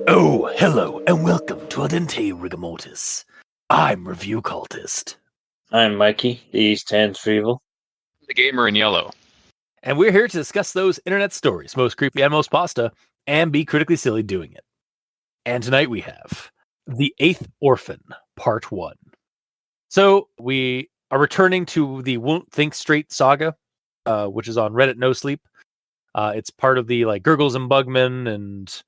Oh, hello, and welcome to Adente Rigamortis. I'm Review Cultist. I'm Mikey, the East Hands for Evil. The gamer in yellow. And we're here to discuss those internet stories, most creepy and most pasta, and be critically silly doing it. And tonight we have The Eighth Orphan, Part 1. So we are returning to the WontThinkStraight saga, which is on Reddit NoSleep. It's part of the like Gurgles and Bugman and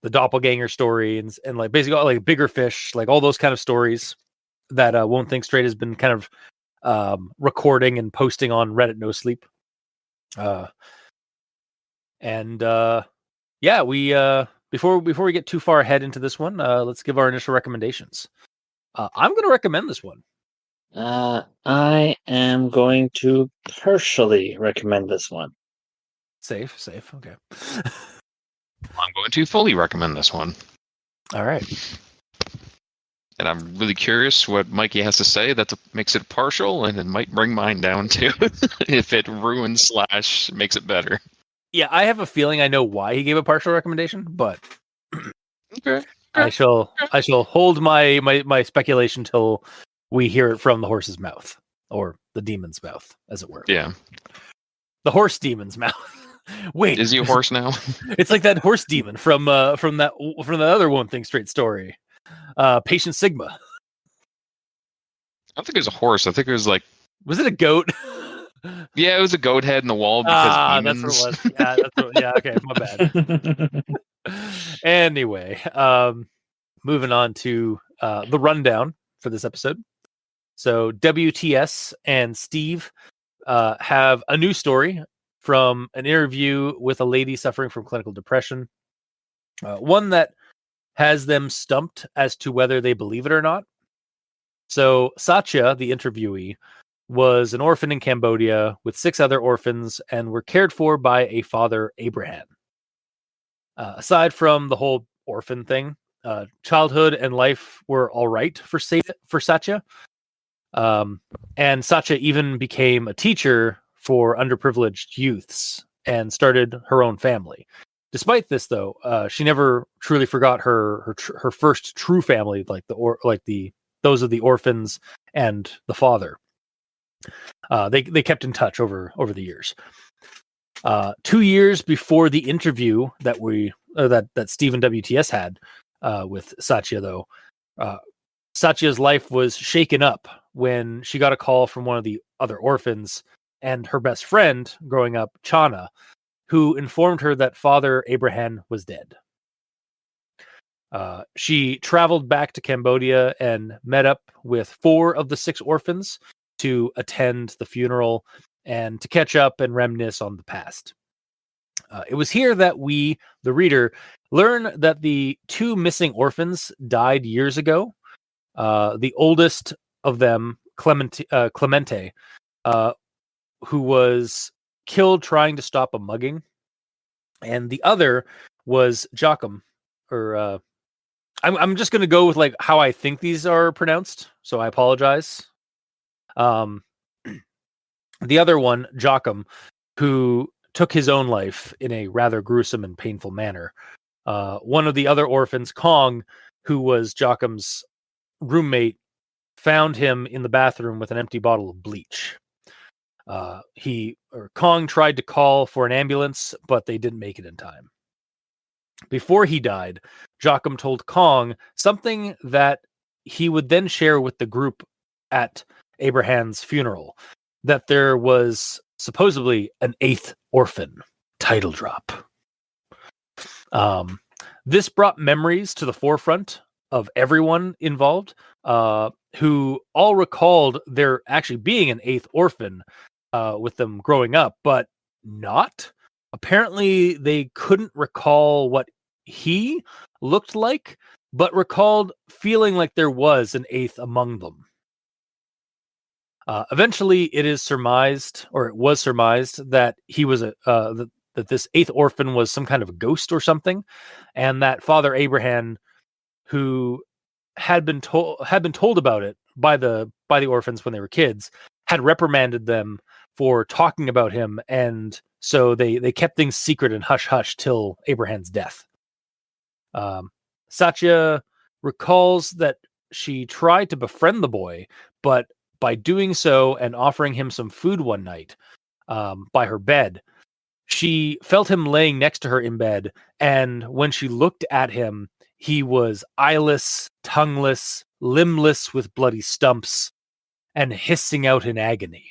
the doppelganger story and like basically like Bigger Fish, like all those kind of stories that WontThinkStraight has been kind of recording and posting on Reddit NoSleep. Yeah, we before we get too far ahead into this one, let's give our initial recommendations. I'm going to recommend this one. I am going to partially recommend this one. Safe. Okay. I'm going to fully recommend this one. All right. And I'm really curious what Mikey has to say that makes it partial, and it might bring mine down too, if it ruins / makes it better. Yeah, I have a feeling I know why he gave a partial recommendation, but Okay. I shall hold my speculation till we hear it from the horse's mouth, or the demon's mouth, as it were. Yeah. The horse demon's mouth. Wait, is he a horse now? It's like that horse demon from the other WontThinkStraight story, Patient Sigma. I don't think it was a horse. I think it was like. Was it a goat? Yeah, it was a goat head in the wall because demons. That's what it was. Yeah, okay, my bad. Anyway, moving on to the rundown for this episode. So WTS and Steve have a new story from an interview with a lady suffering from clinical depression. One that has them stumped as to whether they believe it or not. So Satya, the interviewee, was an orphan in Cambodia with 6 other orphans and were cared for by a father, Abraham. Aside from the whole orphan thing, childhood and life were all right for Satya. And Satya even became a teacher for underprivileged youths and started her own family. Despite this, though, she never truly forgot her first true family, those of the orphans and the father. They kept in touch over the years. 2 years before the interview that that Steve and WTS had with Satya, though, Satya's life was shaken up when she got a call from one of the other orphans and her best friend growing up, Chana, who informed her that Father Abraham was dead. She traveled back to Cambodia and met up with 4 of the 6 orphans to attend the funeral and to catch up and reminisce on the past. It was here that we, the reader, learn that the 2 missing orphans died years ago. The oldest of them, Clemente, who was killed trying to stop a mugging, and the other was Joachim, or I'm just going to go with like how I think these are pronounced, so I apologize. The other one, Joachim, who took his own life in a rather gruesome and painful manner. One of the other orphans, Kong, who was Joachim's roommate, found him in the bathroom with an empty bottle of bleach. Kong tried to call for an ambulance, but they didn't make it in time. Before he died, Joachim told Kong something that he would then share with the group at Abraham's funeral, that there was supposedly an 8th orphan. Title drop. This brought memories to the forefront of everyone involved, who all recalled there actually being an 8th orphan with them growing up, but not. Apparently, they couldn't recall what he looked like, but recalled feeling like there was an 8th among them. Eventually, it was surmised that he was that this 8th orphan was some kind of a ghost or something, and that Father Abraham, who had been told about it by the orphans when they were kids, had reprimanded them for talking about him, and so they kept things secret and hush hush till Abraham's death. Satya recalls that she tried to befriend the boy, but by doing so and offering him some food one night by her bed, she felt him laying next to her in bed, and when she looked at him, he was eyeless, tongueless, limbless with bloody stumps, and hissing out in agony.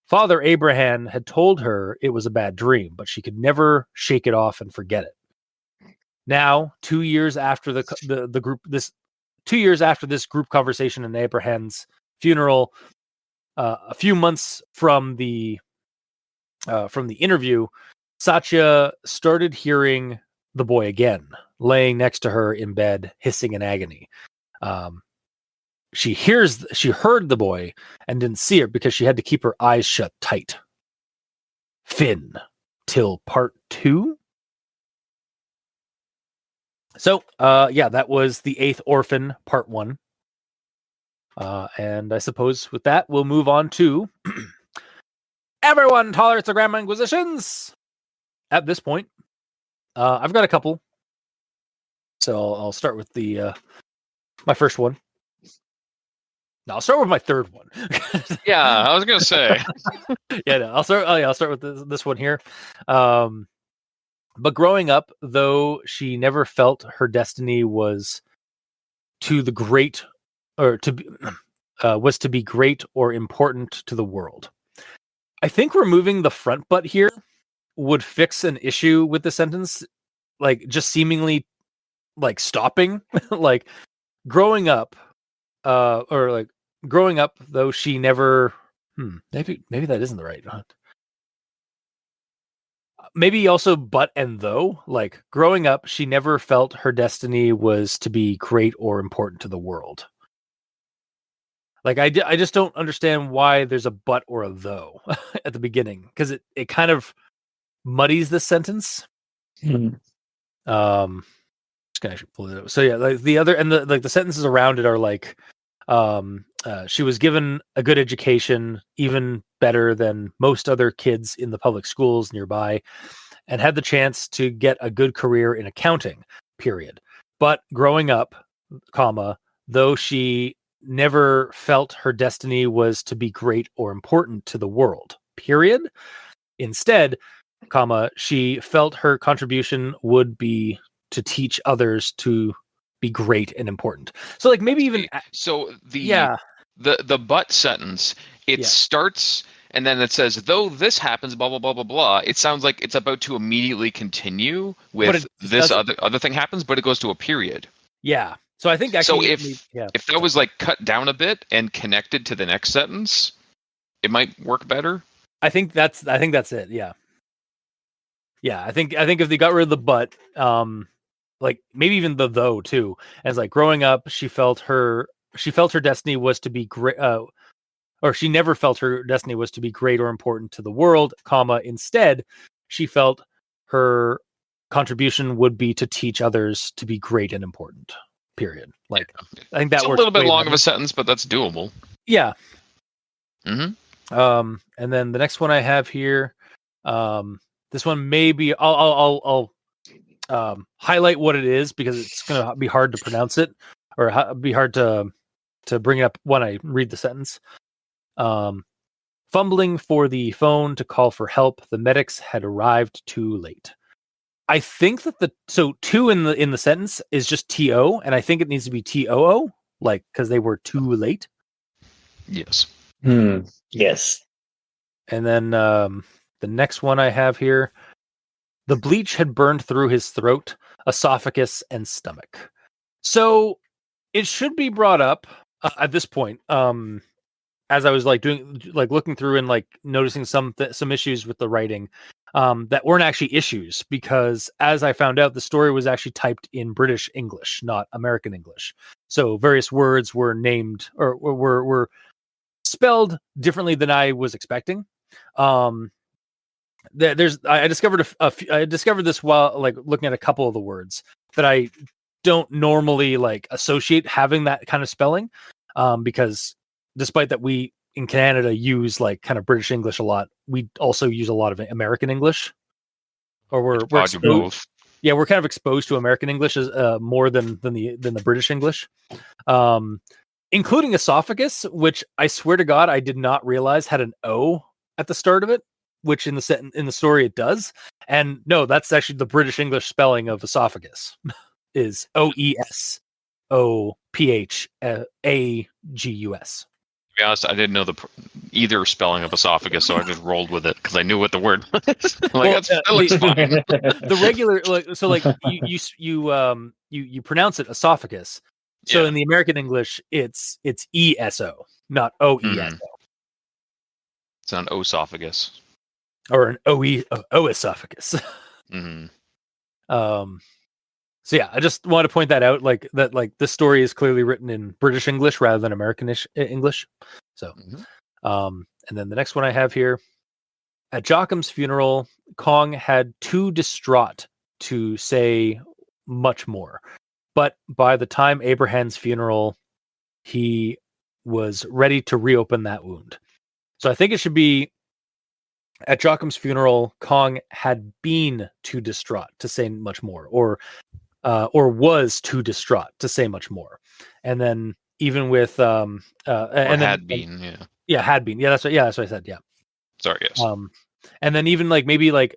Father Abraham had told her it was a bad dream, but she could never shake it off and forget it. Now, 2 years after the group, 2 years after this group conversation and Abraham's funeral, a few months from the interview, Satya started hearing the boy again, laying next to her in bed, hissing in agony. She heard the boy and didn't see it because she had to keep her eyes shut tight. Finn, till part 2. So, that was the 8th orphan, part 1. And I suppose with that, we'll move on to everyone tolerates the Grandma Inquisitions. At this point, I've got a couple. So I'll start with my first one. No, I'll start with my third one. Yeah, I was gonna say. I'll start with this one here. But growing up, though she never felt her destiny was to be great or important to the world. I think removing the front but here would fix an issue with the sentence, like just seemingly like stopping. Like growing up, though she never maybe that isn't the right one. Maybe also but and though, like growing up, she never felt her destiny was to be great or important to the world. Like I just don't understand why there's a but or a though at the beginning, because it kind of muddies the sentence. Just gonna actually pull it up. So yeah, like the other and the sentences around it are like, she was given a good education, even better than most other kids in the public schools nearby, and had the chance to get a good career in accounting, period. But growing up, though she never felt her destiny was to be great or important to the world, period. Instead, she felt her contribution would be to teach others to be great and important. So like maybe even the but sentence, it starts and then it says, though this happens, blah blah blah blah blah. It sounds like it's about to immediately continue with this other thing happens, but it goes to a period. Yeah. So I think actually, if that was like cut down a bit and connected to the next sentence, it might work better. I think that's it. Yeah. Yeah. I think if they got rid of the but, like maybe even the though too, as like growing up, she felt her destiny was to be great, or she never felt her destiny was to be great or important to the world, instead, she felt her contribution would be to teach others to be great and important. Period. Like, I think that it's a little bit long of a sentence, but that's doable. Yeah. Mm-hmm. And then the next one I have here, this one maybe I'll highlight what it is because it's going to be hard to pronounce it or be hard to bring it up when I read the sentence. Fumbling for the phone to call for help, the medics had arrived too late. I think that two in the sentence is just TO, and I think it needs to be TOO, like because they were too late. Yes. Yes. And then the next one I have here, the bleach had burned through his throat, esophagus, and stomach. So it should be brought up at this point. As I was looking through and like noticing some issues with the writing that weren't actually issues, because as I found out, the story was actually typed in British English, not American English. So various words were named or were spelled differently than I was expecting. I discovered I discovered this while like looking at a couple of the words that I don't normally like associate having that kind of spelling, because despite that we in Canada use like kind of British English a lot, we also use a lot of American English, or we're exposed. Yeah, we're kind of exposed to American English as more than the British English, including esophagus, which I swear to God I did not realize had an O at the start of it, which in the story it does. And no, that's actually the British English spelling of esophagus is OESOPHAGUS. To be honest, I didn't know either spelling of esophagus, so I just rolled with it because I knew what the word was. That looks fine. The regular, you pronounce it esophagus. So in the American English, it's ESO, not OESO. It's an esophagus. Or an esophagus. Mm-hmm. So yeah, I just want to point that out, like that, like this story is clearly written in British English rather than Americanish English. So, and then the next one I have here, at Jockham's funeral, Kong had too distraught to say much more, but by the time Abraham's funeral, he was ready to reopen that wound. So I think it should be, at Jockham's funeral, Kong had been too distraught to say much more, or was too distraught to say much more. And then even with and then had been, had been, that's what I said, sorry, yes. And then even like maybe like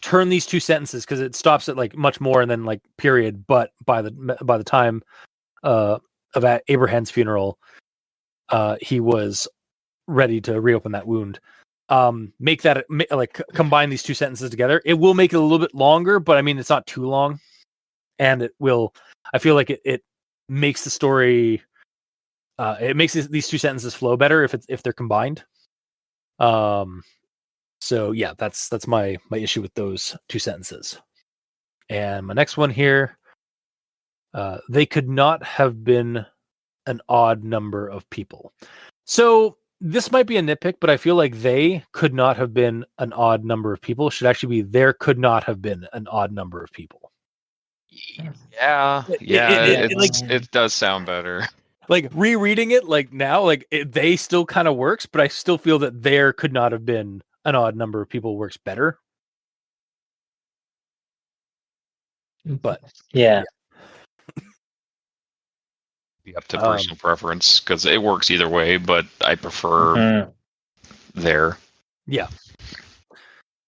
turn these two sentences, because it stops at like much more and then like period, but by the time of Abraham's funeral, he was ready to reopen that wound. Make that like combine these two sentences together. It will make it a little bit longer, but I mean it's not too long, and it will. I feel like it makes the story. It makes these two sentences flow better if they're combined. So yeah, that's my issue with those two sentences. And my next one here, they could not have been an odd number of people. So this might be a nitpick, but I feel like they could not have been an odd number of people should actually be there could not have been an odd number of people. Yeah, it does sound better. Like rereading it, like now, like they still kind of works, but I still feel that there could not have been an odd number of people works better. But yeah. Be up to personal preference because it works either way, but I prefer there. Yeah,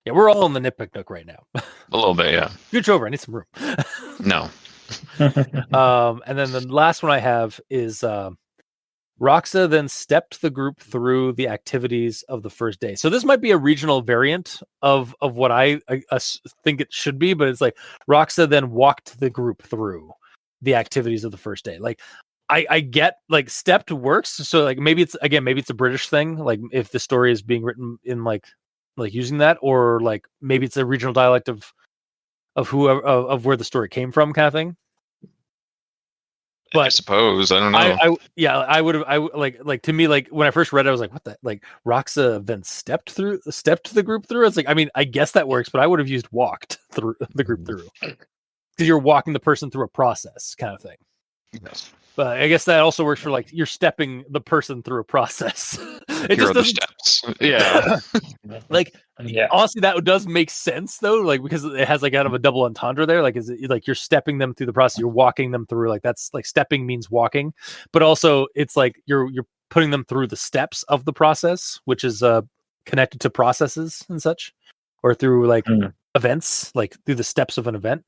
we're all in the nitpick nook right now. A little bit, yeah. Scooch over, I need some room. No. And then the last one I have is Roxa then stepped the group through the activities of the first day. So this might be a regional variant of what I think it should be, but it's like Roxa then walked the group through the activities of the first day. Like I get like stepped works. So like maybe it's a British thing. Like if the story is being written in like using that, or like maybe it's a regional dialect of whoever of where the story came from, kind of thing. But I suppose I don't know. I would have. Like to me, like when I first read it, I was like, "What the?" Like Roxa then stepped the group through. It's like, I mean, I guess that works, but I would have used walked through the group through, because you're walking the person through a process, kind of thing. Yes. But I guess that also works for like you're stepping the person through a process. It just doesn't. Steps. Yeah. Like honestly, that does make sense though, like because it has like kind of a double entendre there. Like is it like you're stepping them through the process, you're walking them through, like that's like stepping means walking, but also it's like you're putting them through the steps of the process, which is connected to processes and such, or through like events, like through the steps of an event.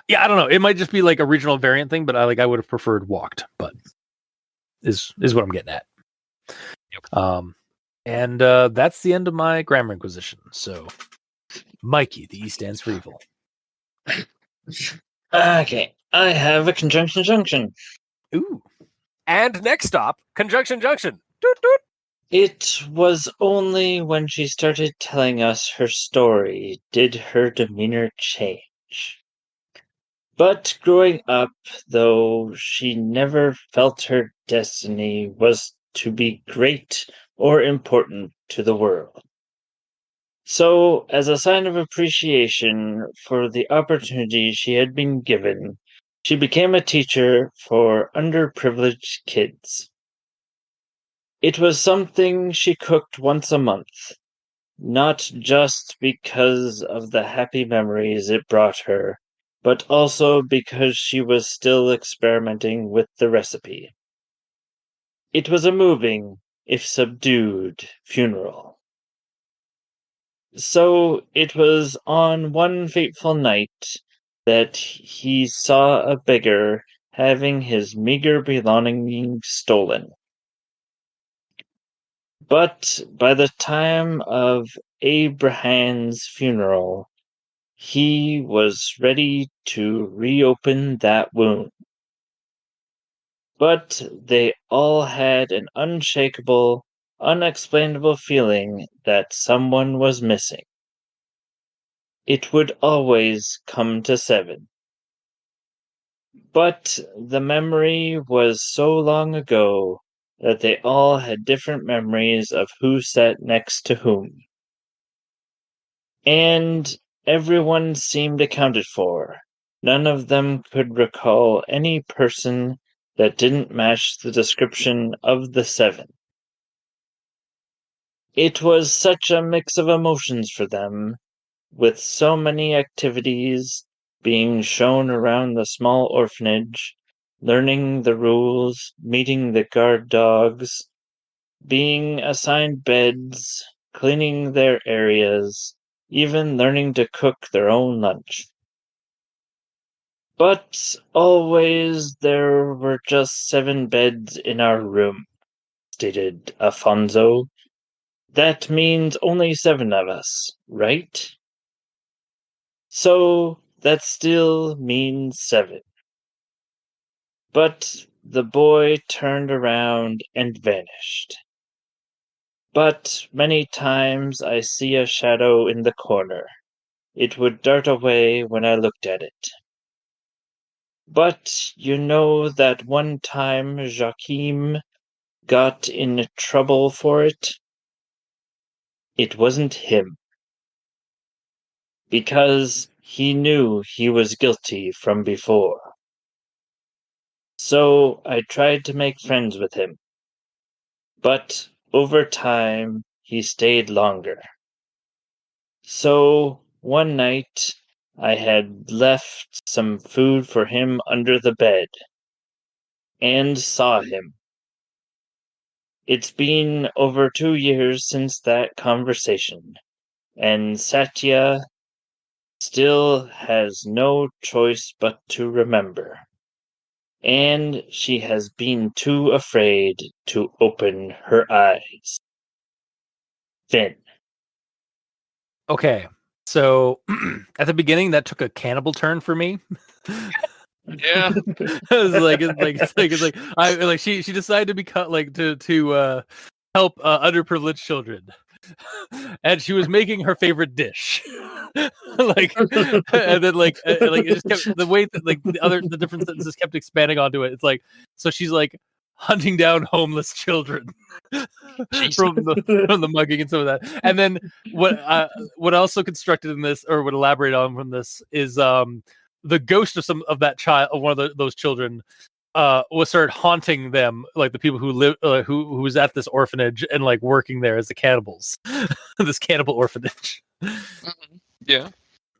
Yeah, I don't know. It might just be like a regional variant thing, but I would have preferred walked, but is what I'm getting at. Yep. And that's the end of my grammar inquisition. So, Mikey, the E stands for evil. Okay, I have a conjunction junction. Ooh. And next stop, conjunction junction. Doot, doot. It was only when she started telling us her story did her demeanor change. But growing up, though, she never felt her destiny was to be great or important to the world. So, as a sign of appreciation for the opportunity she had been given, she became a teacher for underprivileged kids. It was something she cooked once a month, not just because of the happy memories it brought her, but also because she was still experimenting with the recipe. It was a moving, if subdued, funeral. So it was on one fateful night that he saw a beggar having his meager belongings stolen. But by the time of Abraham's funeral, he was ready to reopen that wound. But they all had an unshakable, unexplainable feeling that someone was missing. It would always come to 7. But the memory was so long ago that they all had different memories of who sat next to whom. And everyone seemed accounted for. None of them could recall any person that didn't match the description of the 7. It was such a mix of emotions for them, with so many activities being shown around the small orphanage, learning the rules, meeting the guard dogs, being assigned beds, cleaning their areas, even learning to cook their own lunch. But always there were just 7 beds in our room, stated Afonso. That means only 7 of us, right? So that still means 7. But the boy turned around and vanished. But many times I see a shadow in the corner. It would dart away when I looked at it. But you know that one time Joachim got in trouble for it? It wasn't him. Because he knew he was guilty from before. So I tried to make friends with him. But over time, he stayed longer. So one night, I had left some food for him under the bed, and saw him. It's been over 2 years since that conversation, and Satya still has no choice but to remember. And she has been too afraid to open her eyes. Finn. Okay, so at the beginning, that took a cannibal turn for me. Yeah. She decided to be cut to help underprivileged children, and she was making her favorite dish. And then it just kept the way that the different sentences kept expanding onto it. It's like, so she's like hunting down homeless children from the mugging and some of that. And then what also constructed in this, or would elaborate on from this, is the ghost of some of that child, of one of those children, was started haunting them, like the people who live, who was at this orphanage and like working there as the cannibals, this cannibal orphanage. Yeah.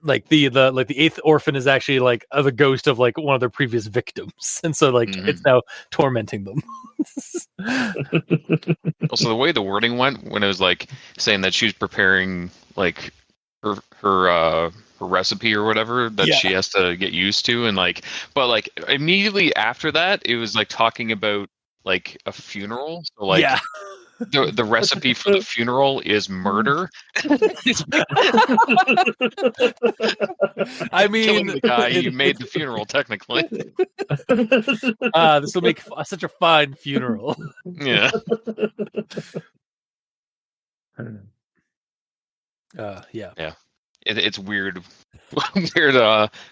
Like the 8th orphan is actually like the ghost of like one of their previous victims, and so like it's now tormenting them. Also, the way the wording went when it was like saying that she was preparing like her recipe or whatever that she has to get used to, and like, but like immediately after that, it was like talking about like a funeral. So like, the recipe for the funeral is murder. I mean, killing the guy you made the funeral, technically. This will make such a fine funeral. Yeah. Yeah. It's weird,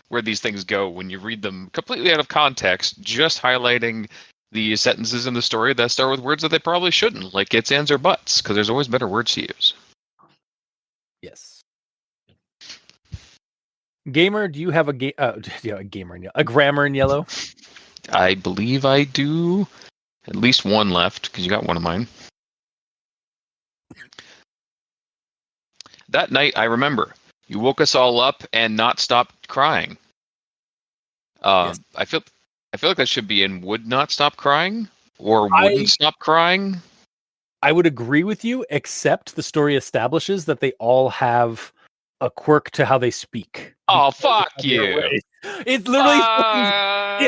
where these things go when you read them completely out of context, just highlighting the sentences in the story that start with words that they probably shouldn't, like it's, ands, or buts, because there's always better words to use. Yes. Gamer, do you have a a grammar in yellow? I believe I do. At least one left, because you got one of mine. That night, I remember, you woke us all up and not stopped crying. Yes. I feel like that should be in would not stop crying, or wouldn't stop crying. I would agree with you, except the story establishes that they all have a quirk to how they speak. Oh, fuck you! It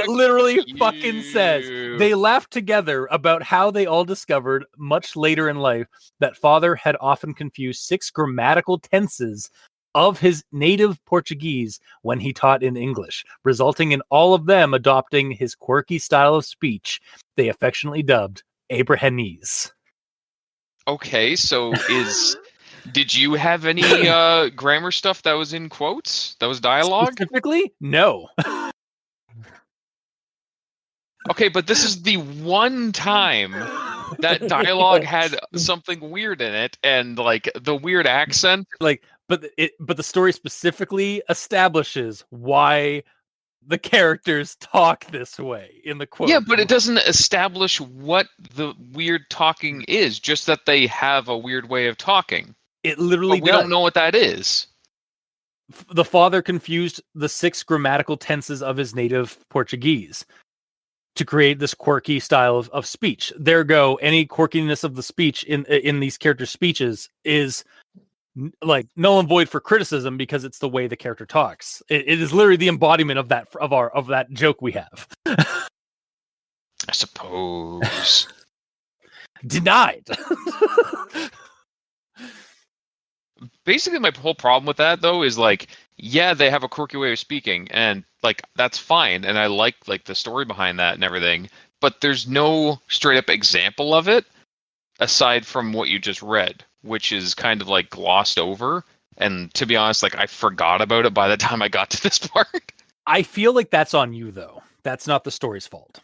literally fucking says they laughed together about how they all discovered much later in life that father had often confused 6 grammatical tenses of his native Portuguese when he taught in English, resulting in all of them adopting his quirky style of speech they affectionately dubbed Abrahamese. Okay, so did you have any grammar stuff that was in quotes? That was dialogue? Specifically? No. Okay, but this is the one time that dialogue had something weird in it, and like the weird accent. But the story specifically establishes why the characters talk this way in the quote. Yeah, but it doesn't establish what the weird talking is, just that they have a weird way of talking. It literally but we don't know what that is. The father confused the 6 grammatical tenses of his native Portuguese to create this quirky style of speech. There go, any quirkiness of the speech in these characters' speeches is like null and void for criticism because it's the way the character talks. It is literally the embodiment of that joke we have. I suppose. Denied. Basically, my whole problem with that though is like, yeah, they have a quirky way of speaking, and like that's fine, and I like the story behind that and everything. But there's no straight up example of it aside from what you just read, which is kind of like glossed over. And to be honest, like I forgot about it by the time I got to this part. I feel like that's on you though. That's not the story's fault.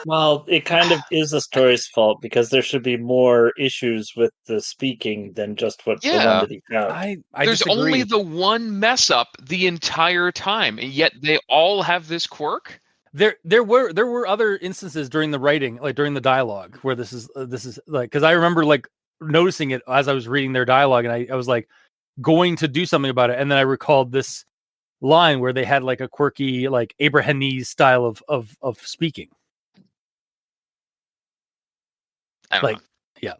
Well, it kind of is the story's fault because there should be more issues with the speaking than just the one that he found. I There's disagree. only the one mess up the entire time, and yet they all have this quirk. There were other instances during the writing, like during the dialogue, where this is like, because I remember like noticing it as I was reading their dialogue, and I was like going to do something about it, and then I recalled this line where they had like a quirky like Abrahamese style of speaking. I don't know. Yeah.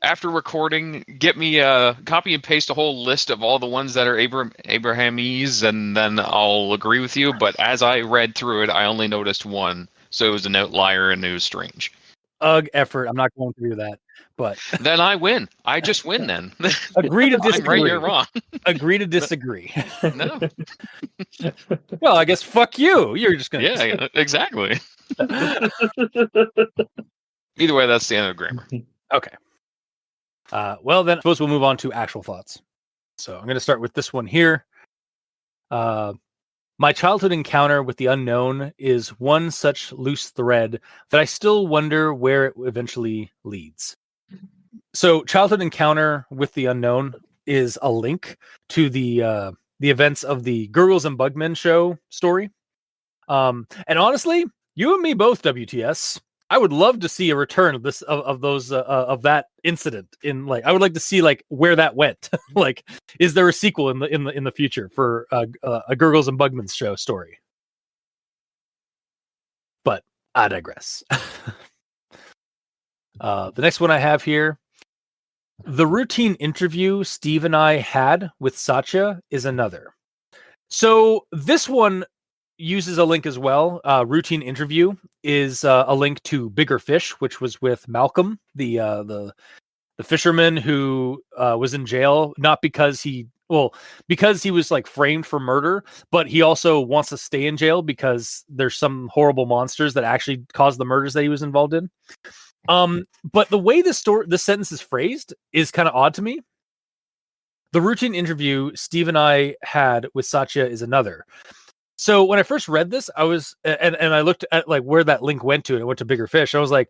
After recording, get me copy and paste a whole list of all the ones that are Abrahamese, and then I'll agree with you. But as I read through it, I only noticed one, so it was an outlier and it was strange. Effort. I'm not going to do that, but then I win. I just win. Then agree to disagree. I'm right, you're wrong. Agree to disagree. No. Well, I guess fuck you. You're just gonna. Yeah, exactly. Either way, that's the end of grammar. Okay. Well, then I suppose we'll move on to actual thoughts. So I'm going to start with this one here. My childhood encounter with the unknown is one such loose thread that I still wonder where it eventually leads. So childhood encounter with the unknown is a link to the events of the Gurgles and Bugmen show story. And honestly, you and me both, WTS. I would love to see a return of this of that incident in like I would like to see like where that went. Like, is there a sequel in the future for a Gurgles and Bugman's show story? But I digress. The next one I have here, the routine interview Steve and I had with Satya is another. So this one uses a link as well. Routine interview is a link to Bigger Fish, which was with Malcolm, the fisherman who was in jail, not because because he was like framed for murder, but he also wants to stay in jail because there's some horrible monsters that actually caused the murders that he was involved in. But the way this sentence is phrased is kind of odd to me. The routine interview Steve and I had with Satya is another. So when I first read this, I was and I looked at like where that link went to, and it went to Bigger Fish. I was like,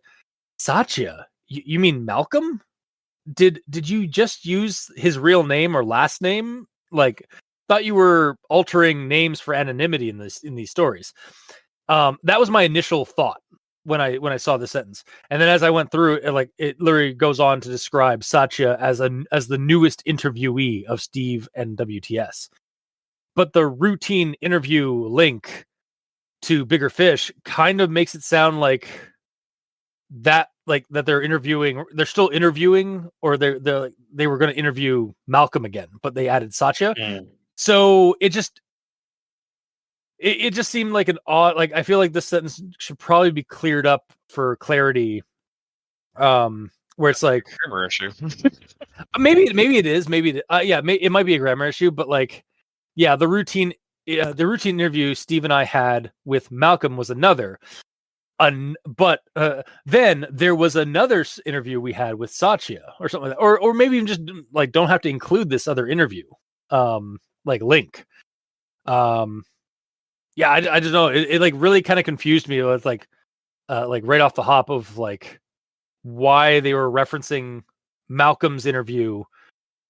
Satya, you mean Malcolm? Did you just use his real name or last name? Like, thought you were altering names for anonymity in these stories. That was my initial thought when I saw the sentence, and then as I went through it, it literally goes on to describe Satya as the newest interviewee of Steve and WTS. But the routine interview link to Bigger Fish kind of makes it sound like that they're still interviewing, or they were going to interview Malcolm again, but they added Satya. So it just seemed like an odd, I feel like this sentence should probably be cleared up for clarity. Where it's like grammar issue. maybe it is, it might be a grammar issue, but the routine interview Steve and I had with Malcolm was another. But then there was another interview we had with Satya or something like that. Or maybe even just don't have to include this other interview link. I don't know. It really kind of confused me. It was right off the hop of why they were referencing Malcolm's interview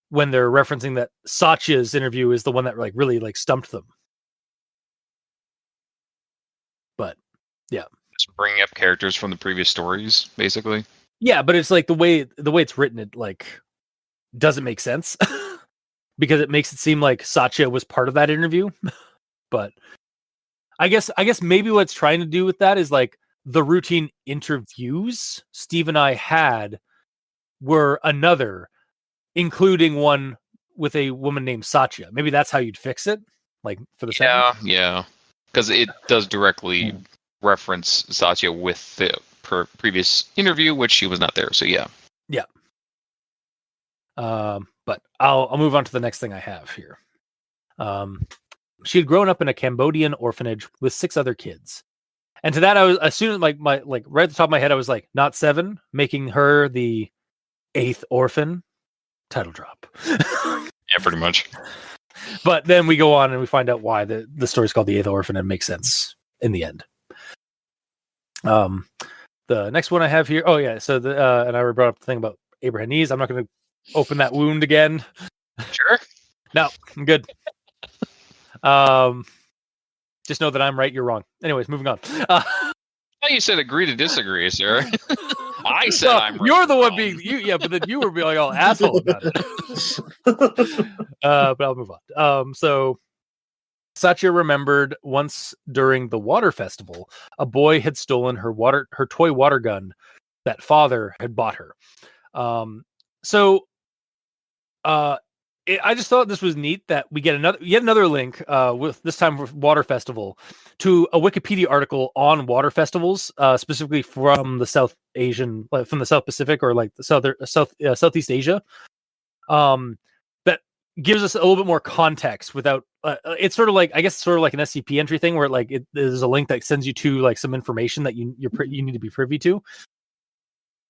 when they're referencing that Satya's interview is the one that really stumped them. But yeah. Just bringing up characters from the previous stories, basically. Yeah, but it's the way it's written, it doesn't make sense because it makes it seem like Satya was part of that interview. But I guess maybe what it's trying to do with that is the routine interviews Steve and I had were another, including one with a woman named Satya. Maybe that's how you'd fix it, for the sentence. Yeah, because it does directly reference Satya with the previous interview, which she was not there. So yeah. But I'll move on to the next thing I have here. She had grown up in a Cambodian orphanage with 6 other kids, and to that I was, as soon as my right at the top of my head, I was not 7, making her the 8th orphan. Title drop. Yeah, pretty much. But then we go on and we find out why the story's called the 8th orphan, and it makes sense in the end. The next one I have here. Oh yeah, so and I already brought up the thing about Abrahamese. I'm not going to open that wound again. Sure. No, I'm good. Just know that I'm right, you're wrong. Anyways, moving on. You said agree to disagree, sir. I said I'm right. You're the one being but then you were being all asshole about it. But I'll move on. So Satya remembered once during the water festival, a boy had stolen her toy water gun that father had bought her. I just thought this was neat that we get yet another link with this time with Water Festival to a Wikipedia article on water festivals, specifically from the South Pacific or the Southeast Asia. That gives us a little bit more context without. It's sort of like an SCP entry thing where there's a link that sends you to some information that you need to be privy to.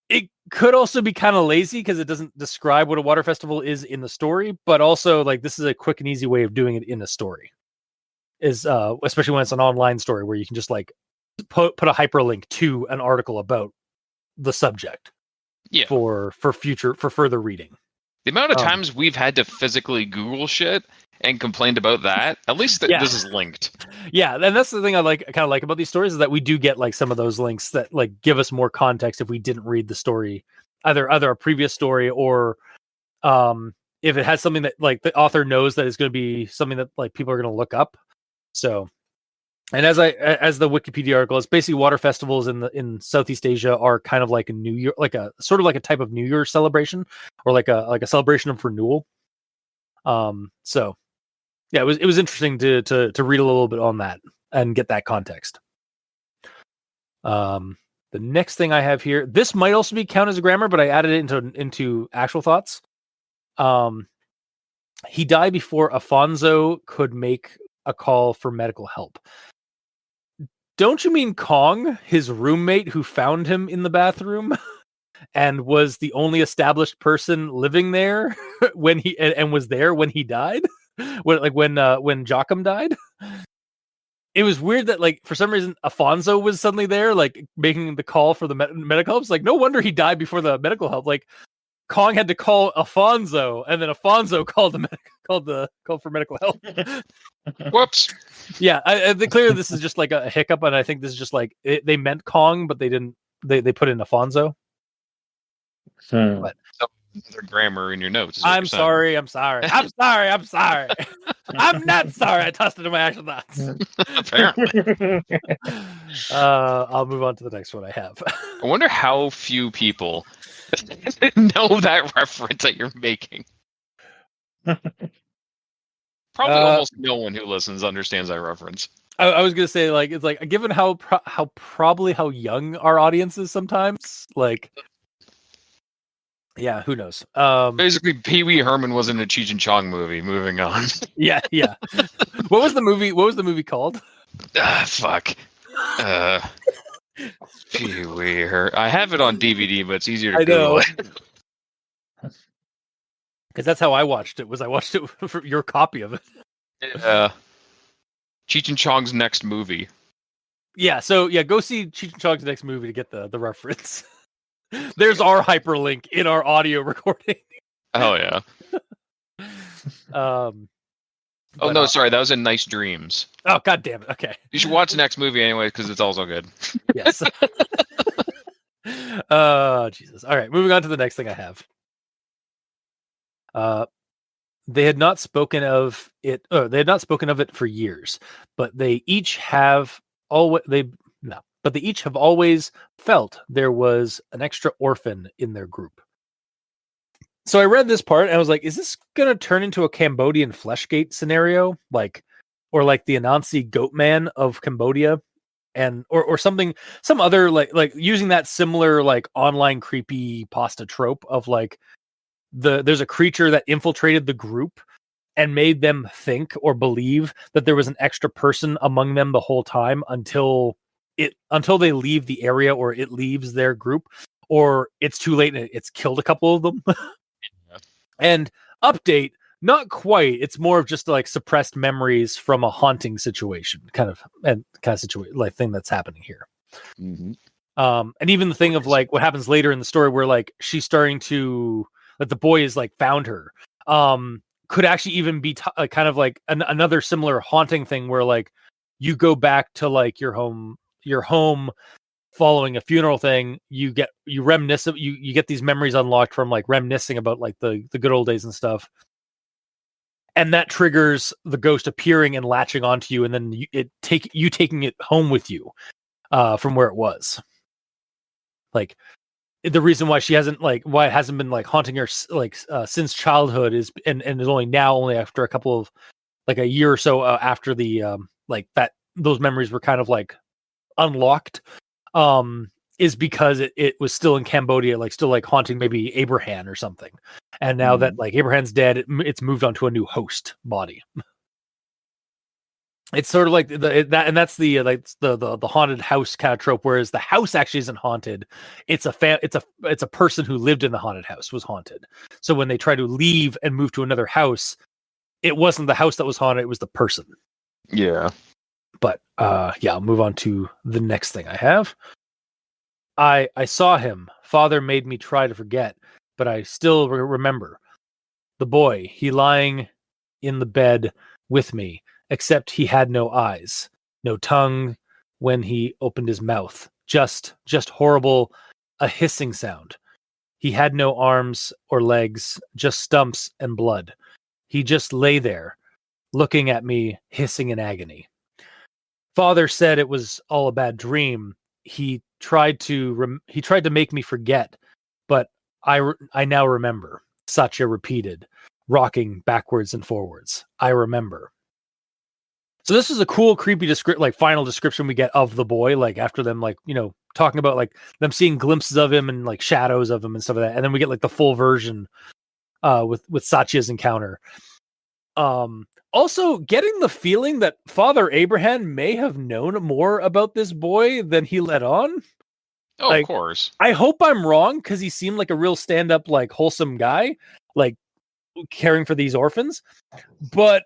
It could also be kind of lazy because it doesn't describe what a water festival is in the story, but also this is a quick and easy way of doing it in a story. Is especially when it's an online story where you can just put a hyperlink to an article about the subject. Yeah. For further reading. The amount of times we've had to physically Google shit and complained about that, at least this is linked. Yeah, and that's the thing I kind of like about these stories, is that we do get some of those links that give us more context if we didn't read the story, either a previous story or if it has something that the author knows that is going to be something that people are going to look up. So, and as the Wikipedia article, it's basically water festivals in Southeast Asia are kind of like a New Year, sort of like a type of New Year celebration, or like a celebration of renewal. So yeah, it was interesting to read a little bit on that and get that context. The next thing I have here, this might also count as a grammar, but I added it into actual thoughts. He died before Afonso could make a call for medical help. Don't you mean Kong, his roommate who found him in the bathroom and was the only established person living there when he was there when he died? when Joachim died? It was weird that for some reason Afonso was suddenly there making the call for the medical help. It's no wonder he died before the medical help. Kong had to call Alfonso, and then Alfonso called for medical help. Whoops. Yeah, clearly this is just like a hiccup, and I think this is just like they meant Kong, but they didn't. They put in Alfonso. But another grammar in your notes. I'm sorry. I'm sorry. I'm not sorry. I tossed it in my actual thoughts. Apparently. I'll move on to the next one I have. I wonder how few people know that reference that you're making. Probably almost no one who listens understands that reference. I was gonna say, like, it's like, given how young our audience is sometimes, like, yeah, who knows? Basically, Pee Wee Herman was in a Cheech and Chong movie. Moving on. Yeah. What was the movie called? Fuck. Pee Wee Herman. I have it on DVD, but it's easier to Google it. Because that's how I watched it. I watched it for your copy of it. Yeah. Cheech and Chong's next movie. Yeah, so yeah, go see Cheech and Chong's next movie to get the reference. There's our hyperlink in our audio recording. Oh yeah. No, sorry, that was in Nice Dreams. Oh, god damn it. Okay. You should watch the next movie anyway, because it's also good. Yes. Oh, Jesus. All right, moving on to the next thing I have. They had not spoken of it. They had not spoken of it for years, but they each have always felt there was an extra orphan in their group. So I read this part and I was like, is this going to turn into a Cambodian Fleshgate scenario? Or like the Anansi Goatman of Cambodia, or something, some other like using that similar like online creepy pasta trope of like there's a creature that infiltrated the group and made them think or believe that there was an extra person among them the whole time until they leave the area, or it leaves their group, or it's too late and it's killed a couple of them. Yeah. And update, not quite. It's more of just like suppressed memories from a haunting situation, kind of situation, like thing that's happening here. Mm-hmm. And even the thing of like what happens later in the story where like she's starting to, that the boy is like found her, could actually even be kind of like another similar haunting thing where like you go back to like your home following a funeral thing, you reminisce, you get these memories unlocked from like reminiscing about like the good old days and stuff, and that triggers the ghost appearing and latching onto you, and then taking it home with you from where it was. Like the reason why why it hasn't been like haunting her since childhood is and is only after a couple of like a year or so after the like that those memories were kind of like unlocked, is because it was still in Cambodia, like still like haunting maybe Abraham or something, and now that like Abraham's dead, it's moved on to a new host body. It's sort of like that's the haunted house kind of trope. Whereas the house actually isn't haunted; it's a person who lived in the haunted house was haunted. So when they try to leave and move to another house, it wasn't the house that was haunted; it was the person. Yeah. But I'll move on to the next thing I have. I saw him. Father made me try to forget, but I still remember the boy. He lying in the bed with me. Except he had no eyes, no tongue when he opened his mouth. Just horrible, a hissing sound. He had no arms or legs, just stumps and blood. He just lay there, looking at me, hissing in agony. Father said it was all a bad dream. He tried to make me forget, but I now remember. Satya repeated, rocking backwards and forwards. I remember. So this is a cool, creepy final description we get of the boy, like after them, like, you know, talking about like them seeing glimpses of him and like shadows of him and stuff like that. And then we get like the full version with Satya's encounter. Also getting the feeling that Father Abraham may have known more about this boy than he let on. Oh, like, of course. I hope I'm wrong, because he seemed like a real stand-up, like wholesome guy, like caring for these orphans. But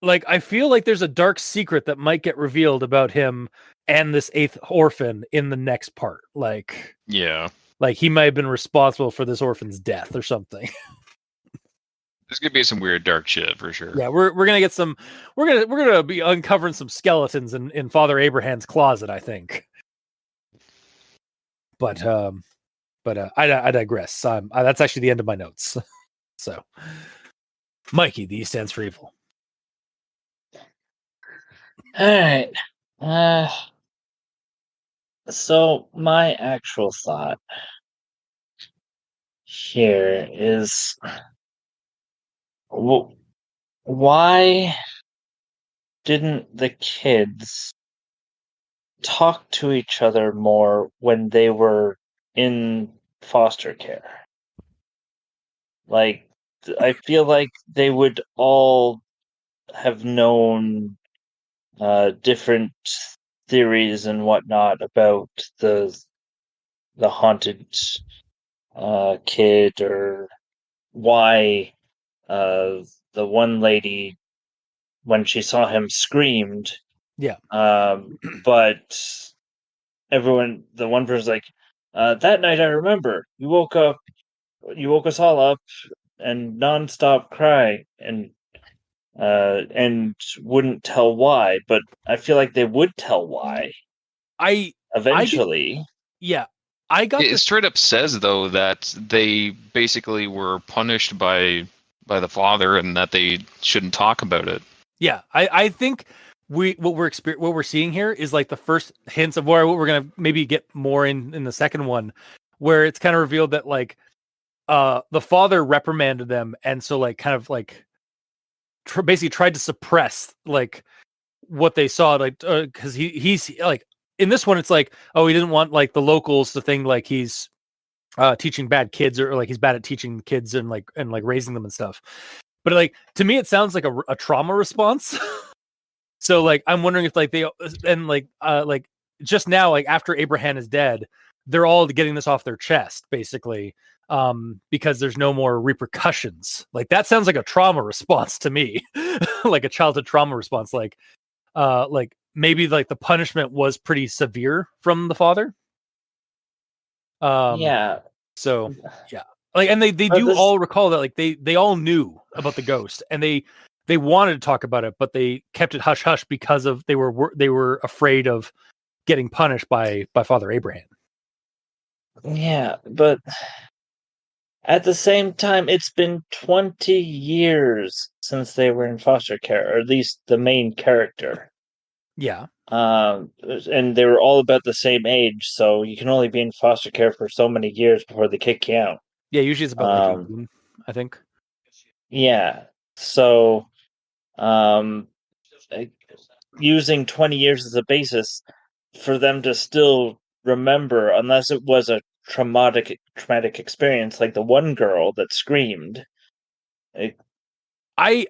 like, I feel like there's a dark secret that might get revealed about him and this 8th orphan in the next part. Like, yeah, Like he might have been responsible for this orphan's death or something. There's gonna be some weird dark shit for sure. Yeah, we're gonna get some. We're gonna be uncovering some skeletons in Father Abraham's closet, I think. But I digress. That's actually the end of my notes. So, Mikey, the E stands for evil. All right. So my actual thought here is, why didn't the kids talk to each other more when they were in foster care? Like, I feel like they would all have known different theories and whatnot about the haunted kid, or why the one lady, when she saw him, screamed. Yeah. But the one person's like, that night I remember you woke us all up and nonstop crying, and wouldn't tell why. But I feel like they would tell why eventually. I got It straight up says though that they basically were punished by the father and that they shouldn't talk about it. Yeah, I think what we're seeing here is like the first hints of what we're gonna maybe get more in the second one, where it's kind of revealed that like the father reprimanded them, and so like kind of like basically tried to suppress like what they saw, like because he's like in this one it's like, oh, he didn't want like the locals to think like he's teaching bad kids, or like he's bad at teaching kids and like raising them and stuff. But like to me it sounds like a trauma response. So like I'm wondering if like they and like just now, like after Abraham is dead, they're all getting this off their chest basically, because there's no more repercussions. Like that sounds like a trauma response to me. Like a childhood trauma response, like maybe like the punishment was pretty severe from the father. Yeah. So yeah, like, and they do all recall that like they all knew about the ghost, and they wanted to talk about it, but they kept it hush hush because of they were afraid of getting punished by Father Abraham. Yeah, but at the same time, it's been 20 years since they were in foster care, or at least the main character. Yeah. And they were all about the same age, so you can only be in foster care for so many years before they kick you out. Yeah, usually it's about like 18, I think. Yeah. So, using 20 years as a basis for them to still remember, unless it was a traumatic experience, like the one girl that screamed. I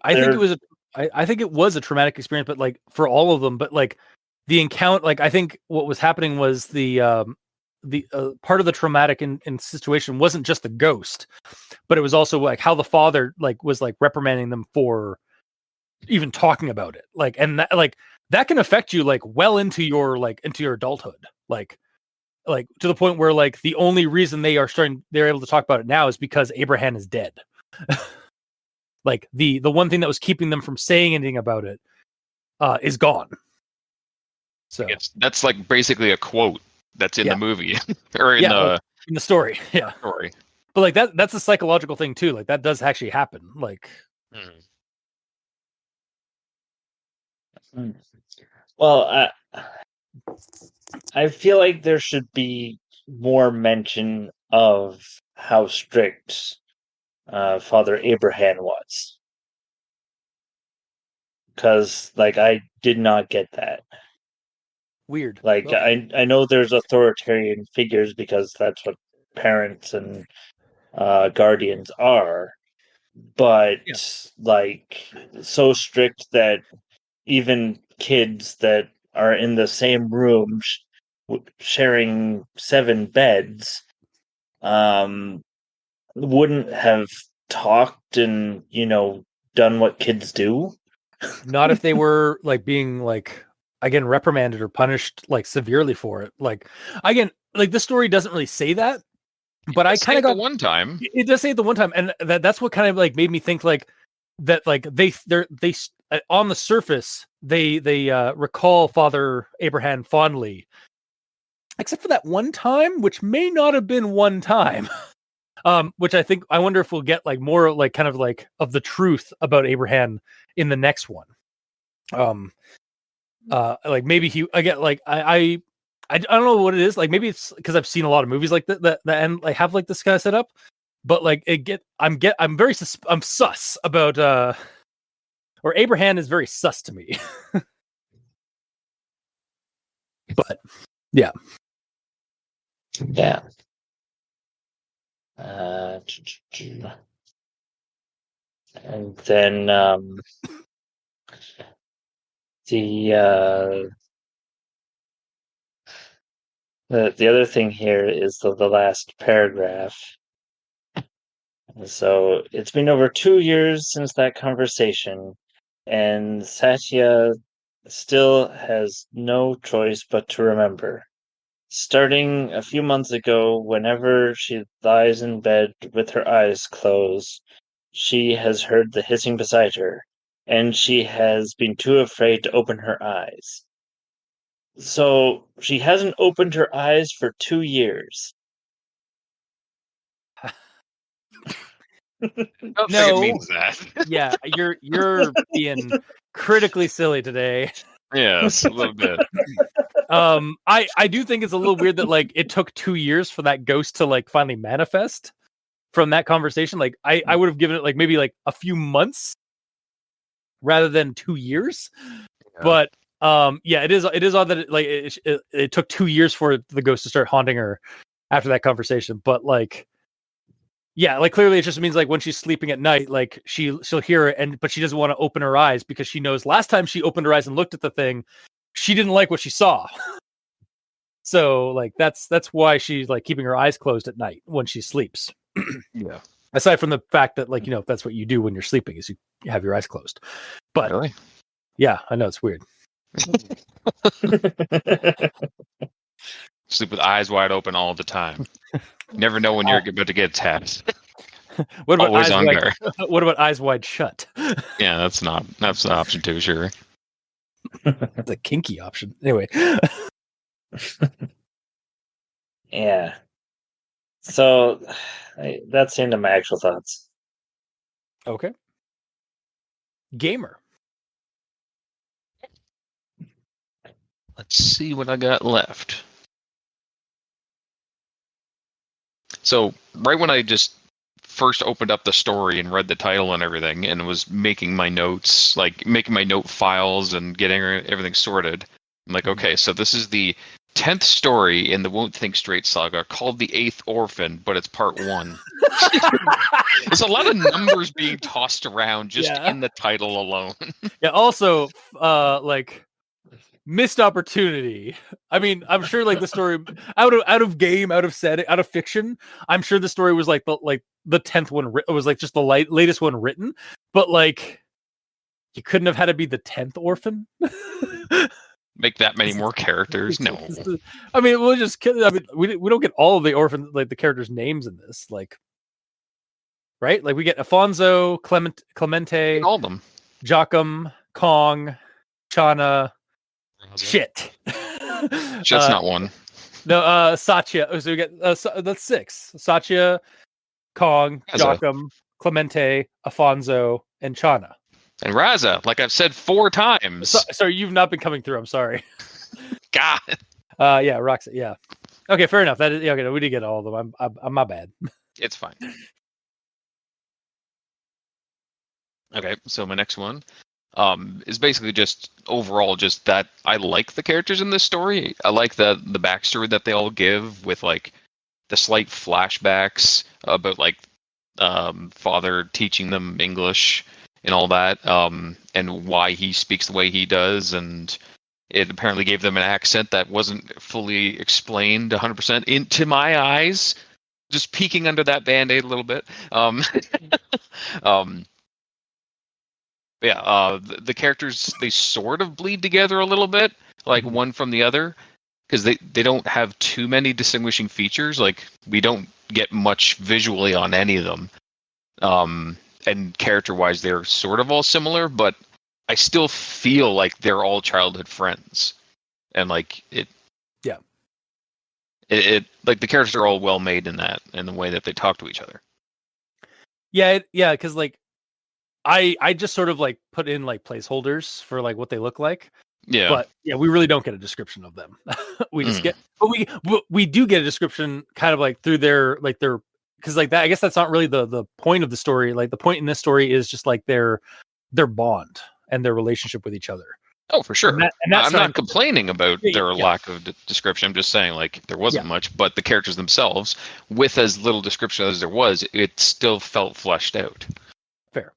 think it was a traumatic experience, but like for all of them, but like the encounter, like I think what was happening was the part of the traumatic in situation wasn't just the ghost, but it was also like how the father like was like reprimanding them for even talking about it. Like, and that can affect you like well into your adulthood. Like to the point where like the only reason they're able to talk about it now is because Abraham is dead. Like the one thing that was keeping them from saying anything about it is gone. So that's like basically a quote that's in the movie or in the story. Yeah. Story. But like that's a psychological thing too. Like that does actually happen. Like well, I feel like there should be more mention of how strict Father Abraham was, because like I did not get that. Weird. Like I know there's authoritarian figures because that's what parents and guardians are, but like so strict that even kids that are in the same room sharing 7 beds wouldn't have talked and done what kids do. Not if they were like being like again reprimanded or punished like severely for it. Like again, like this story doesn't really say that, But I kind of got the one time. It does say it the one time, and that's what kind of like made me think like that. Like they on the surface they recall Father Abraham fondly, except for that one time, which may not have been one time. Which I wonder if we'll get like more like kind of like of the truth about Abraham in the next one. Like maybe I get like I don't know what it is. Like maybe it's because I've seen a lot of movies like that end like have like this kind of setup, but like I'm sus about or Abraham is very sus to me. But yeah. And then the other thing here is the last paragraph. So it's been over 2 years since that conversation, and Satya still has no choice but to remember. Starting a few months ago, whenever she lies in bed with her eyes closed, she has heard the hissing beside her, and she has been too afraid to open her eyes. So she hasn't opened her eyes for 2 years. I don't think it means that. Yeah, you're being critically silly today. Yes, a little bit. I do think it's a little weird that like it took 2 years for that ghost to like finally manifest from that conversation. Like I would have given it like maybe like a few months rather than 2 years. Yeah. But yeah, it is odd that it took 2 years for the ghost to start haunting her after that conversation. But like, yeah, like clearly it just means like when she's sleeping at night, like she'll hear it, but she doesn't want to open her eyes because she knows last time she opened her eyes and looked at the thing, she didn't like what she saw. So like that's why she's like keeping her eyes closed at night when she sleeps. Yeah. Aside from the fact that like, you know, that's what you do when you're sleeping is you have your eyes closed. But really? Yeah, I know it's weird. Sleep with eyes wide open all the time. Never know when you're about to get attacked. What about always eyes on wide, guard? What about eyes wide shut? Yeah, that's an option too, sure. That's a kinky option. Anyway. Yeah. So that's the end of my actual thoughts. Okay. Gamer. Let's see what I got left. So right when I just first opened up the story and read the title and everything and was making my notes, like making my note files and getting everything sorted, I'm like, okay, so this is the 10th story in the Won't Think Straight saga called The Eighth Orphan, but it's part 1. There's a lot of numbers being tossed around just in the title alone. Yeah, also, like, missed opportunity. I mean, I'm sure like the story out of game, out of setting, out of fiction, I'm sure the story was like the 10th one. It was like just the latest one written, but like you couldn't have had it be the 10th orphan. Make that many more characters? No. I mean, we don't get all of the orphans, like the characters' names in this, like, right? Like we get Afonso, Clemente, all of them, Joachim, Kong, Chana. Shit. Shit's not one. No, Satya. So we get that's 6. Satya, Kong, Joachim, Clemente, Afonso, and Chana. And Raza, like I've said 4 times. Sorry, you've not been coming through. I'm sorry. God. Yeah, Roxy. Yeah. Okay, fair enough. That is okay. We did get all of them. I'm my bad. It's fine. Okay, so my next one is basically just overall just that I like the characters in this story. I like the backstory that they all give with like the slight flashbacks about like father teaching them English and all that, and why he speaks the way he does, and it apparently gave them an accent that wasn't fully explained 100% into my eyes, just peeking under that Band-Aid a little bit. The characters, they sort of bleed together a little bit, like one from the other, because they don't have too many distinguishing features. Like, we don't get much visually on any of them. And character-wise, they're sort of all similar, but I still feel like they're all childhood friends. And like it like the characters are all well made in that, and the way that they talk to each other. Yeah, because like I just sort of like put in like placeholders for like what they look like. Yeah. But yeah, we really don't get a description of them. We just get, but we do get a description kind of like through their because like that. I guess that's not really the point of the story. Like the point in this story is just like their bond and their relationship with each other. Oh, for sure. And that's I'm not complaining about their lack of description. I'm just saying, like, there wasn't much, but the characters themselves, with as little description as there was, it still felt fleshed out. Fair.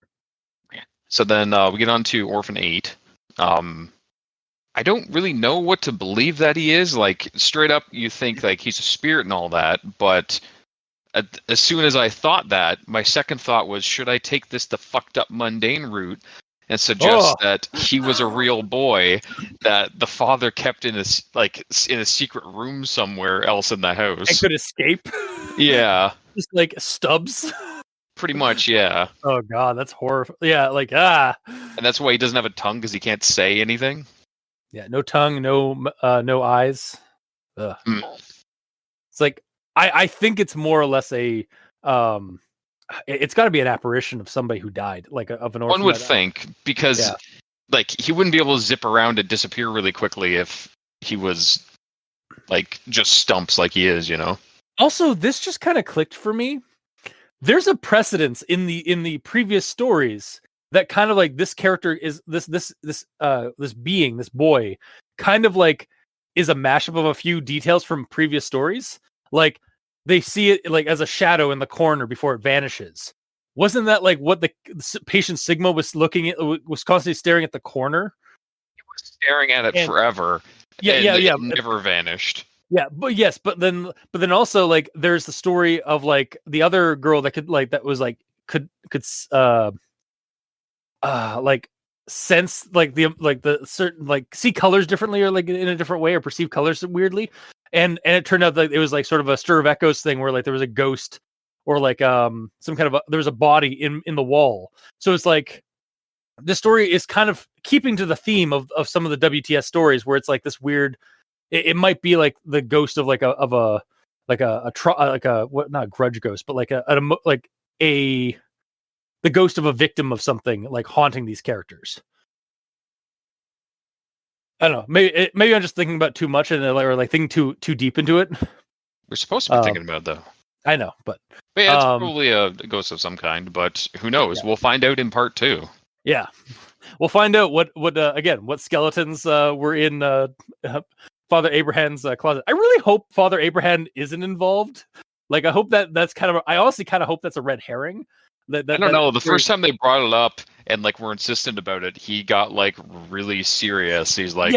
So then we get on to Orphan 8. I don't really know what to believe that he is. Like, straight up, you think, like, he's a spirit and all that, but as soon as I thought that, my second thought was, should I take this the fucked up mundane route and suggest that he was a real boy that the father kept in a secret room somewhere else in the house and could escape? Yeah. Just like Stubbs. Pretty much, yeah. Oh god, that's horrible. Yeah, like And that's why he doesn't have a tongue, because he can't say anything. Yeah, no tongue, no eyes. Ugh. It's like I think it's more or less a it's got to be an apparition of somebody who died, like of an orphan. One would think, because like he wouldn't be able to zip around and disappear really quickly if he was like just stumps like he is, you know. Also, this just kind of clicked for me. There's a precedence in the previous stories that kind of like this character is this being, this boy, kind of like is a mashup of a few details from previous stories. Like they see it like as a shadow in the corner before it vanishes. Wasn't that like what the patient Sigma was looking at? Was constantly staring at the corner. He was staring at it forever. Yeah. It never vanished. Yeah, but then also like there's the story of like the other girl that could like that was like could like sense like the certain like see colors differently or like in a different way or perceive colors weirdly. And it turned out that it was like sort of a stir of echoes thing where like there was a ghost or like some kind of there was a body in the wall. So it's like this story is kind of keeping to the theme of some of the WTS stories where it's like this weird. It might be like the ghost of not a grudge ghost, but the ghost of a victim of something like haunting these characters. I don't know. Maybe I'm just thinking about too much or like thinking too deep into it. We're supposed to be thinking about it, though. I know, but yeah, it's probably a ghost of some kind. But who knows? Yeah. We'll find out in part 2. Yeah, we'll find out what skeletons were in Father Abraham's closet. I really hope Father Abraham isn't involved. Like, I hope that's kind of. I honestly kind of hope that's a red herring. I don't know. The first time they brought it up and like were insistent about it, he got like really serious. He's like,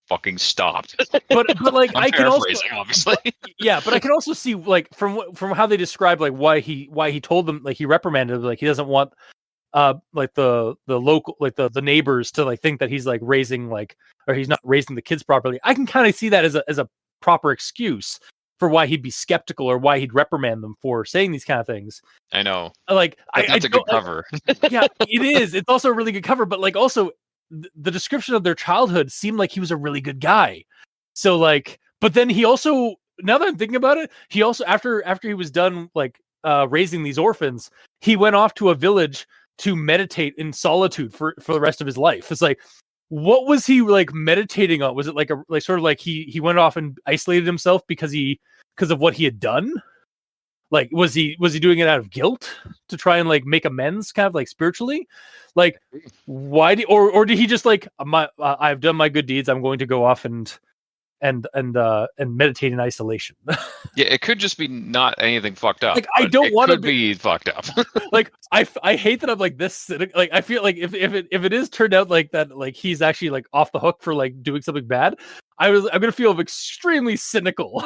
fucking stopped. But like I can also obviously. But I can also see like from how they describe like why he told them, like he reprimanded them, like he doesn't want like the local like the neighbors to like think that he's like raising like or he's not raising the kids properly. I can kind of see that as a proper excuse for why he'd be skeptical or why he'd reprimand them for saying these kind of things. I know. Like that's a good cover. Yeah, it is. It's also a really good cover, but like also the description of their childhood seemed like he was a really good guy. So like, but then he also, now that I'm thinking about it, he also after he was done like raising these orphans, he went off to a village to meditate in solitude for the rest of his life. It's like, what was he like meditating on? Was it like sort of like he went off and isolated himself because of what he had done? Like, was he doing it out of guilt to try and like make amends, kind of like spiritually? Like, why or did he just like I've done my good deeds, I'm going to go off and meditate in isolation? Yeah, it could just be not anything fucked up. Like, I don't want to be fucked up. Like, I hate that I'm like this. Like, I feel like if it is turned out like that, like he's actually like off the hook for like doing something bad, I'm gonna feel extremely cynical.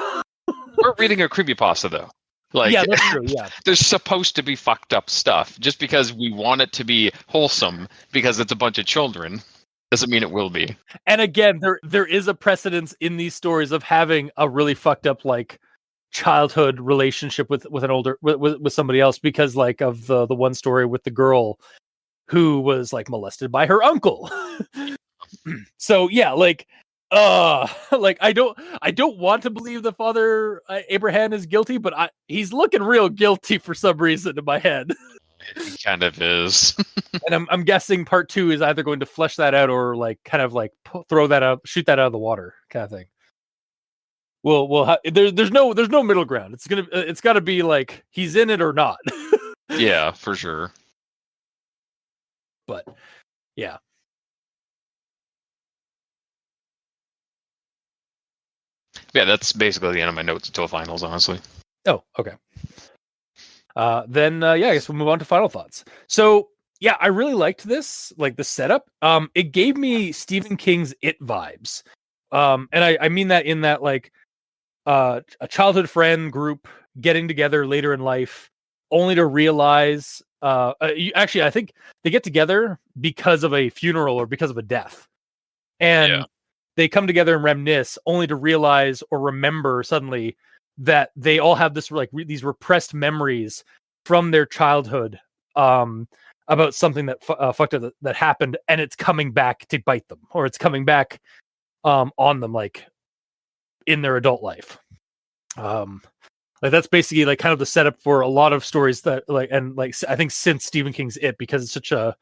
We're reading a creepypasta though. Like, yeah, that's true. Yeah, there's supposed to be fucked up stuff just because we want it to be wholesome because it's a bunch of children. Doesn't mean it will be. And again, there is a precedence in these stories of having a really fucked up like childhood relationship with an older with somebody else, because like of the one story with the girl who was like molested by her uncle. So yeah, like like I don't want to believe the father Abraham is guilty, but he's looking real guilty for some reason in my head. He kind of is. And I'm guessing part 2 is either going to flesh that out or like kind of like throw that out, shoot that out of the water kind of thing. There's no middle ground. It's got to be like he's in it or not. Yeah, for sure. But yeah. Yeah, that's basically the end of my notes until finals, honestly. Oh, okay. Then I guess we'll move on to final thoughts. So yeah, I really liked this, like the setup. It gave me Stephen King's It vibes. And I mean that in that like a childhood friend group getting together later in life, only to realize actually I think they get together because of a funeral or because of a death. And they come together and reminisce, only to realize or remember suddenly that they all have this like these repressed memories from their childhood about something that fucked up that happened, and it's coming back to bite them, or it's coming back on them like in their adult life. Like that's basically like kind of the setup for a lot of stories that like, and like I think since Stephen King's It, because it's such a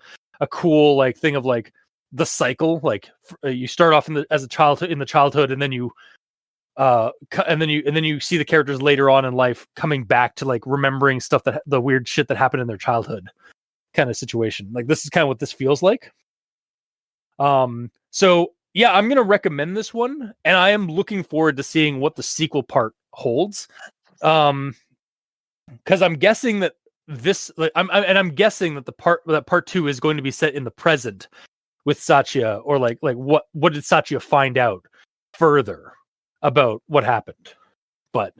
cool like thing of like the cycle, like you start off as a child in the childhood, and then you and then you see the characters later on in life coming back to like remembering stuff, that the weird shit that happened in their childhood kind of situation. Like this is kind of what this feels like. So yeah, I'm gonna recommend this one, and I am looking forward to seeing what the sequel part holds. Because I'm guessing that this, like, I'm guessing that part 2 is going to be set in the present with Satya, or like what did Satya find out further about what happened? But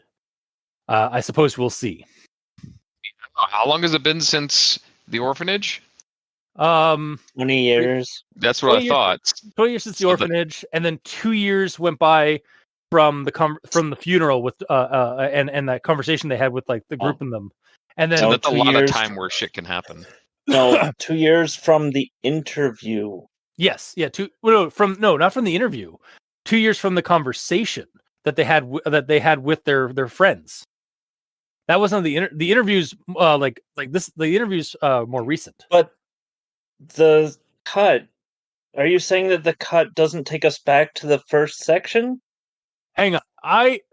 I suppose we'll see. How long has it been since the orphanage? 20 years. That's what I thought. 20 years since the orphanage, and then 2 years went by from the funeral with and that conversation they had with like the group in them, and then so that's a lot of time where shit can happen. No, 2 years from the interview. Yes, yeah, not from the interview. 2 years from the conversation that they had with their friends. That wasn't the interviews. Like this, the interviews more recent. But the cut. Are you saying that the cut doesn't take us back to the first section? Hang on.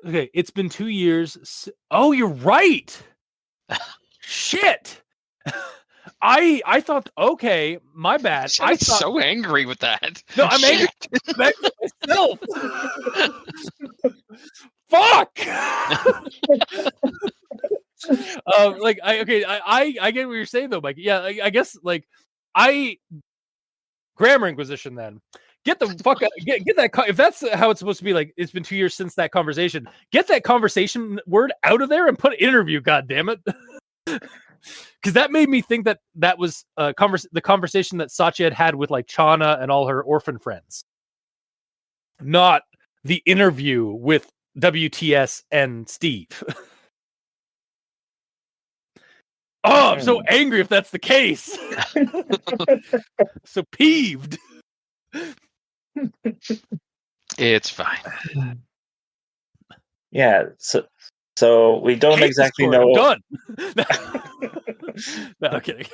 Okay, it's been 2 years. Oh, you're right. Shit. I thought, okay, my bad. I'm so angry with that. No, I'm angry with myself. Fuck. Like I get what you're saying though, Mike. Yeah, I guess like grammar inquisition then. Get the fuck out, get that if that's how it's supposed to be. Like, it's been 2 years since that conversation. Get that conversation word out of there and put interview. God damn it. Because that made me think that was the conversation that Satya had with like Chana and all her orphan friends, not the interview with WTS and Steve. Oh, I'm so angry if that's the case. So peeved. It's fine. Yeah, so we don't exactly know. Done. No, I'm kidding.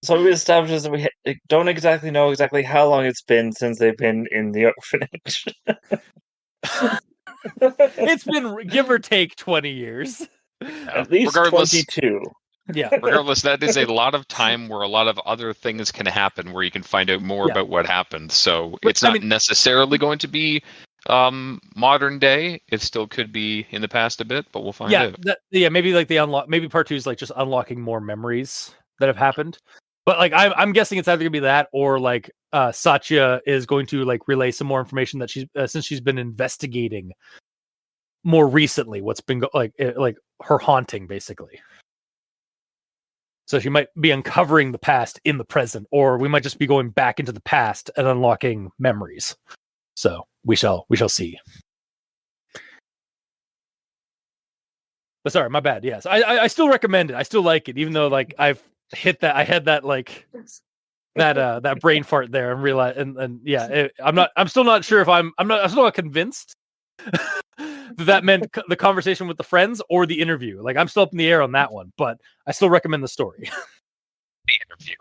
So we established that we don't exactly know how long it's been since they've been in the orphanage. It's been give or take 20 years. At least 22. Yeah. Regardless, that is a lot of time where a lot of other things can happen where you can find out more about what happened. So it's not necessarily going to be modern day. It still could be in the past a bit, but we'll find out. Maybe like maybe part 2 is like just unlocking more memories that have happened. But like I'm guessing it's either gonna be that, or like Satya is going to like relay some more information that she's since she's been investigating more recently what's been like her haunting basically. So she might be uncovering the past in the present, or we might just be going back into the past and unlocking memories. So we shall see. But sorry, my bad. Yes, I still recommend it. I still like it, even though like I've hit that. I had that like that brain fart there and realize and yeah, I'm still not sure if I'm still not convinced that meant the conversation with the friends or the interview. Like I'm still up in the air on that one, but I still recommend the story. The interview,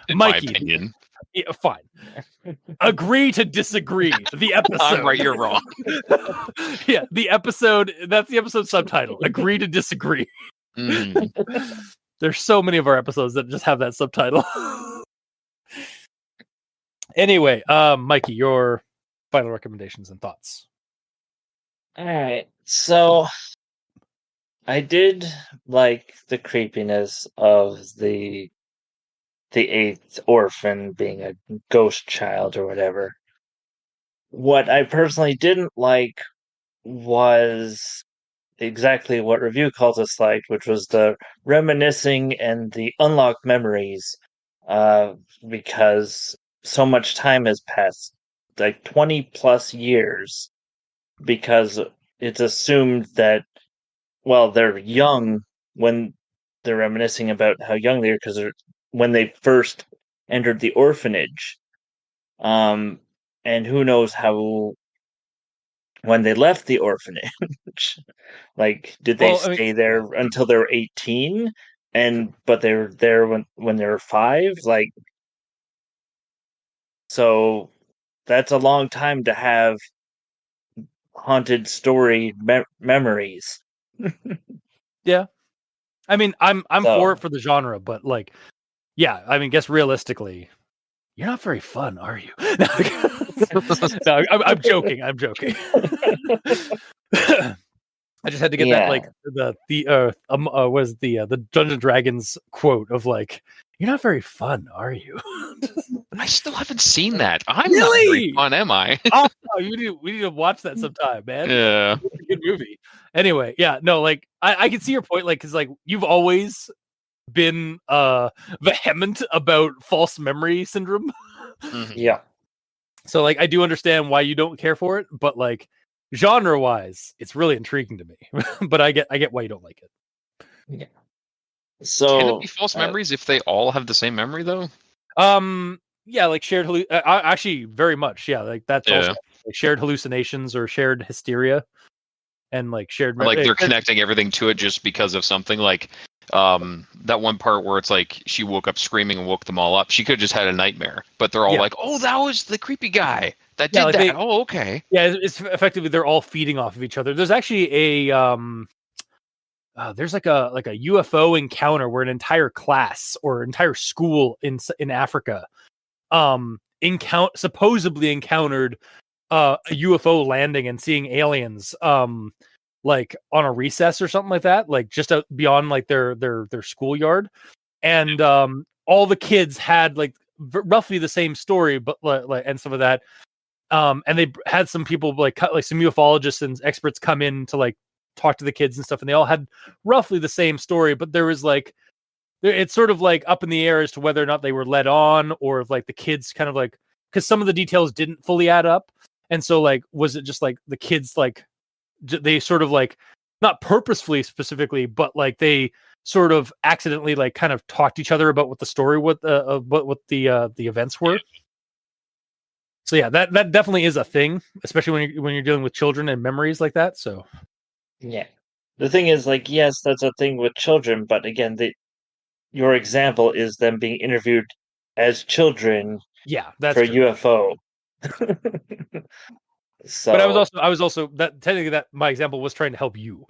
in Mikey, my opinion. Yeah, fine. Agree to disagree. The episode. I'm right, you're wrong. Yeah, the episode. That's the episode subtitle. Agree to disagree. There's so many of our episodes that just have that subtitle. Anyway, Mikey, your final recommendations and thoughts. All right, so I did like the creepiness of the eighth orphan being a ghost child or whatever. What I personally didn't like was exactly what review calls us like, which was the reminiscing and the unlocked memories, because so much time has passed, like 20 plus years, because it's assumed that, well, they're young when they're reminiscing about how young they are, because when they first entered the orphanage. And who knows how when they left the orphanage. Like, did they stay there until they were 18? But they were there when they were 5? Like, so that's a long time to have haunted story memories. Yeah. I mean, I'm for it for the genre, but like, yeah, I mean, guess realistically, you're not very fun, are you? No, I'm joking. I'm joking. I just had to get that like was the Dungeons & Dragons quote of like, you're not very fun, are you? I still haven't seen that. I'm really? not very fun, am I? Oh, we need to watch that sometime, man. Yeah, it's a good movie. Anyway, yeah, no, like I can see your point, like, because like you've always been vehement about false memory syndrome. Yeah. So like I do understand why you don't care for it, but like genre wise, it's really intriguing to me. But I get why you don't like it. Yeah. So can it be false memories if they all have the same memory though? Yeah, like shared actually very much. Yeah, like that's also like shared hallucinations or shared hysteria, and like shared like they're connecting everything to it just because of something. Like that one part where it's like she woke up screaming and woke them all up. She could have just had a nightmare, but they're all like, "Oh, that was the creepy guy that did that." Oh, okay. Yeah, it's effectively they're all feeding off of each other. There's actually a there's like a UFO encounter where an entire class or entire school in Africa supposedly encountered a UFO landing and seeing aliens like on a recess or something like that, like just out beyond like their schoolyard. And all the kids had like roughly the same story, but like and some of that. And they had some people like some ufologists and experts come in to like talk to the kids and stuff, and they all had roughly the same story, but there was like it's sort of like up in the air as to whether or not they were led on, or if like the kids kind of like, because some of the details didn't fully add up. And so like was it just like the kids like they sort of like not purposefully specifically, but like they sort of accidentally like kind of talked to each other about what the story what the events were. So yeah, that definitely is a thing, especially when you're dealing with children and memories like that. So yeah, the thing is, like, yes, that's a thing with children, but again, your example is them being interviewed as children. Yeah, that's for true. UFO. So, but I was also that technically that my example was trying to help you.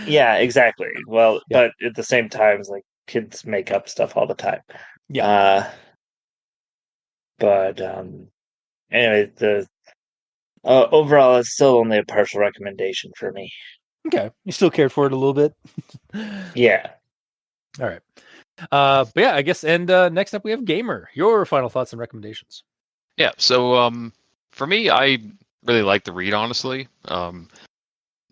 Yeah, exactly. Well, but at the same time, it's like kids make up stuff all the time. Yeah. But anyway, the overall, it's still only a partial recommendation for me. Okay, you still cared for it a little bit. Yeah. All right. But yeah, I guess. And next up, we have Gamer. Your final thoughts and recommendations. Yeah. So for me, I really like the read. Honestly,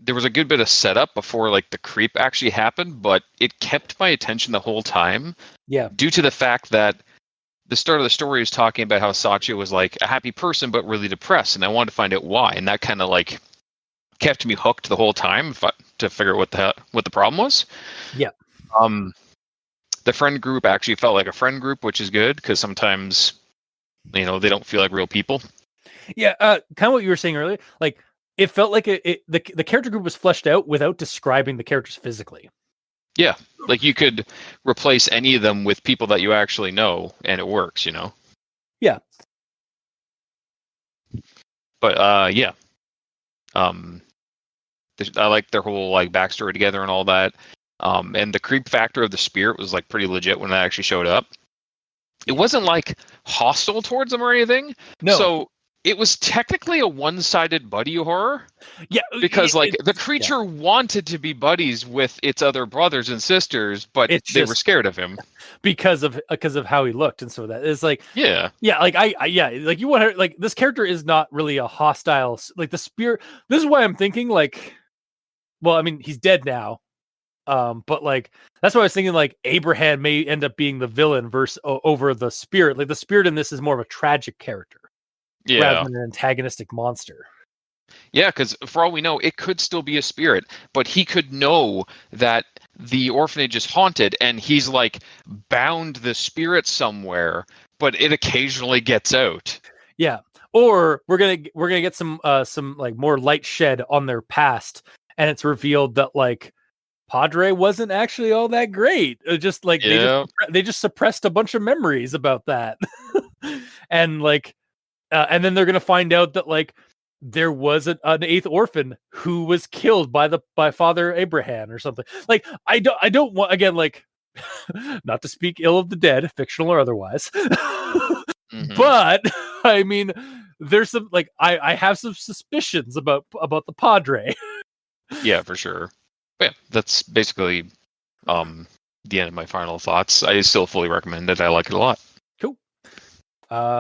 there was a good bit of setup before like the creep actually happened, but it kept my attention the whole time. Yeah. Due to the fact that the start of the story is talking about how Sachio was like a happy person but really depressed, and I wanted to find out why, and that kind of like kept me hooked the whole time to figure out what the problem was. Yeah. The friend group actually felt like a friend group, which is good because sometimes, they don't feel like real people. Yeah, kind of what you were saying earlier. Like, it felt like the character group was fleshed out without describing the characters physically. Yeah, like you could replace any of them with people that you actually know, and it works, Yeah. But yeah, I like their whole like backstory together and all that. And the creep factor of the spirit was like pretty legit when that actually showed up. It wasn't like hostile towards them or anything. No. So it was technically a one-sided buddy horror. Yeah, because like the creature wanted to be buddies with its other brothers and sisters, but they were scared of him because of how he looked, and so that is like like like you want to like this character is not really a hostile like the spirit. This is why I'm thinking like, well, I mean he's dead now, but like that's why I was thinking like Abraham may end up being the villain over the spirit. Like the spirit in this is more of a tragic character. Rather than an antagonistic monster. Yeah, because for all we know, it could still be a spirit, but he could know that the orphanage is haunted, and he's like bound the spirit somewhere, but it occasionally gets out. Yeah, or we're gonna get some like more light shed on their past, and it's revealed that like Padre wasn't actually all that great. It just like they just suppressed a bunch of memories about that, and like. And then they're going to find out that like there was an eighth orphan who was killed by Father Abraham or something. Like I don't want, again, like not to speak ill of the dead, fictional or otherwise. But I mean, there's some like I have some suspicions about the Padre. Yeah, for sure. But yeah, that's basically the end of my final thoughts. I still fully recommend it. I like it a lot.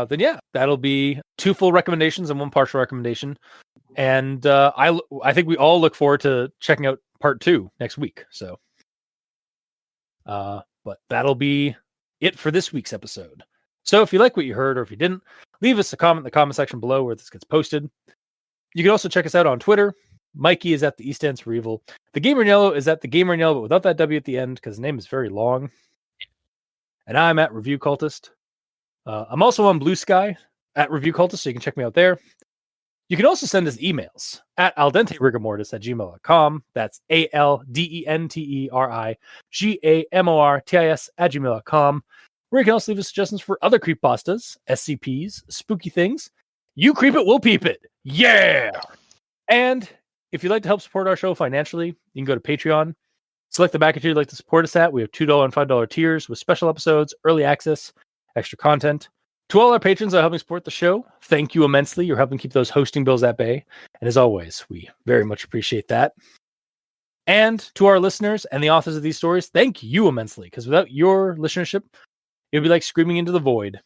Then yeah, that'll be 2 full recommendations and 1 partial recommendation. And I think we all look forward to checking out part 2 next week. So, but that'll be it for this week's episode. So if you like what you heard, or if you didn't, leave us a comment in the comment section below where this gets posted. You can also check us out on Twitter. Mikey is at the East Ends for Evil. The Gamer in Yellow is at the Gamer in Yellow, but without that W at the end because his name is very long. And I'm at Review Cultist. I'm also on Blue Sky at Review Cultist, so you can check me out there. You can also send us emails at aldenterigamortis@gmail.com. That's ALDENTERIGAMORTIS@gmail.com, where you can also leave us suggestions for other creepypastas, SCPs, spooky things. You creep it, we'll peep it. Yeah! And if you'd like to help support our show financially, you can go to Patreon. Select the backer tier you'd like to support us at. We have $2 and $5 tiers with special episodes, early access, extra content. To all our patrons that are helping support the show, thank you immensely. You're helping keep those hosting bills at bay. And as always, we very much appreciate that. And to our listeners and the authors of these stories, thank you immensely, because without your listenership, it would be like screaming into the void.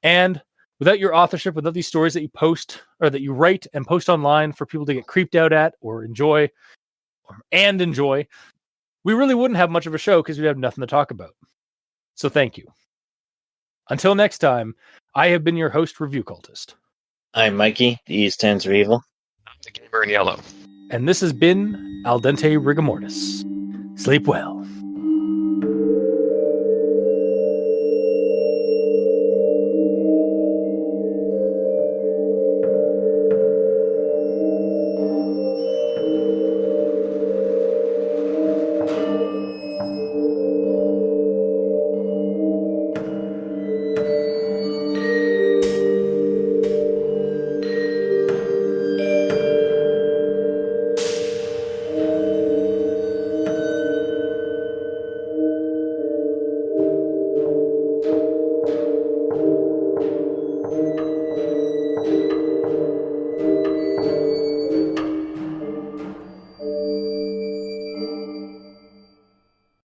And without your authorship, without these stories that you post or that you write and post online for people to get creeped out at or enjoy, we really wouldn't have much of a show because we'd have nothing to talk about. So thank you. Until next time, I have been your host, Review Cultist. I'm Mikey, the East Ends for Evil. I'm the Gamer in Yellow. And this has been Al Dente Rigor Mortis. Sleep well.